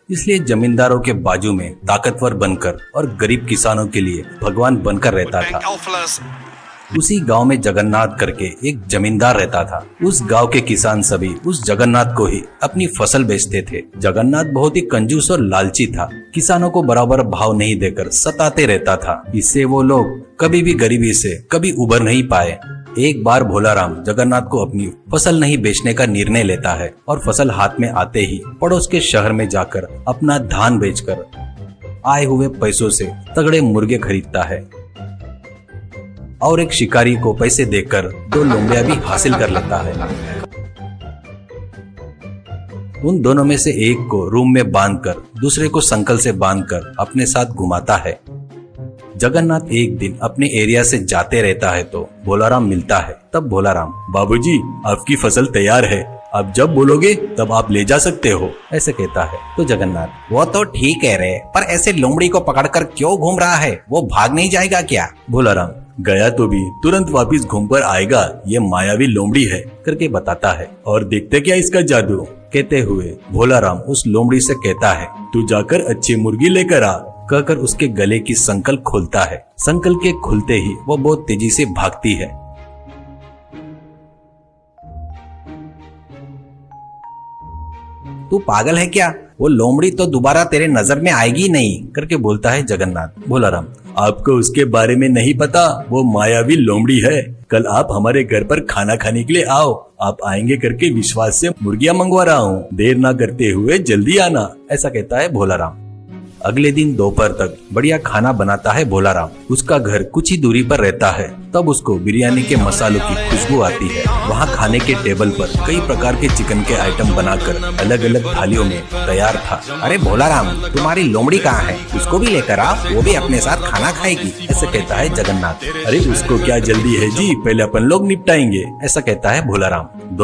इसलिए जमींदारों के बाजू में ताकतवर बनकर और गरीब किसानों के लिए भगवान बनकर रहता था। उसी गांव में जगन्नाथ करके एक जमींदार रहता था। उस गांव के किसान सभी उस जगन्नाथ को ही अपनी फसल बेचते थे। जगन्नाथ बहुत ही कंजूस और लालची था। किसानों को बराबर भाव नहीं देकर सताते रहता था। इससे वो लोग कभी भी गरीबी से कभी उबर नहीं पाए। एक बार भोलाराम जगन्नाथ को अपनी फसल नहीं बेचने का निर्णय लेता है और फसल हाथ में आते ही पड़ोस के शहर में जाकर अपना धान बेचकर आए हुए पैसों से तगड़े मुर्गे खरीदता है और एक शिकारी को पैसे देकर 2 लोमड़ियां भी हासिल कर लेता है। उन दोनों में से एक को रूम में बांधकर दूसरे को संकल से बांधकर अपने साथ घुमाता है। जगन्नाथ एक दिन अपने एरिया से जाते रहता है तो भोलाराम मिलता है। तब भोलाराम, बाबूजी आपकी फसल तैयार है, आप जब बोलोगे तब आप ले जा सकते हो, ऐसे कहता है। तो जगन्नाथ, वो तो ठीक कह रहे, पर ऐसे लोमड़ी को पकड़कर क्यों घूम रहा है, वो भाग नहीं जाएगा क्या? भोलाराम, गया तो भी तुरंत वापिस घूमकर आएगा, ये मायावी लोमड़ी है, करके बताता है। और देखते क्या इसका जादू। कहते हुए भोलाराम उस लोमड़ी से कहता है, तू जाकर अच्छी मुर्गी लेकर आ, कहकर उसके गले की संकल खोलता है। संकल के खुलते ही वो बहुत तेजी से भागती है। तू पागल है क्या? वो लोमड़ी तो दोबारा तेरे नजर में आएगी नहीं, करके बोलता है जगन्नाथ। भोलाराम, आपको उसके बारे में नहीं पता, वो मायावी लोमड़ी है। कल आप हमारे घर पर खाना खाने के लिए आओ, आप आएंगे करके विश्वास से मुर्गियां मंगवा रहा हूँ, देर ना करते हुए जल्दी आना, ऐसा कहता है भोलाराम। अगले दिन दोपहर तक बढ़िया खाना बनाता है भोलाराम। उसका घर कुछ ही दूरी पर रहता है। तब उसको बिरयानी के मसालों की खुशबू आती है। वहाँ खाने के टेबल पर कई प्रकार के चिकन के आइटम बनाकर अलग अलग थालियों में तैयार था। अरे भोलाराम, तुम्हारी लोमड़ी कहाँ है? उसको भी लेकर आओ, वो भी अपने साथ खाना खाएगी, ऐसे कहता है जगन्नाथ। अरे उसको क्या जल्दी है जी, पहले अपन लोग निपटाएंगे, ऐसा कहता है भोलाराम।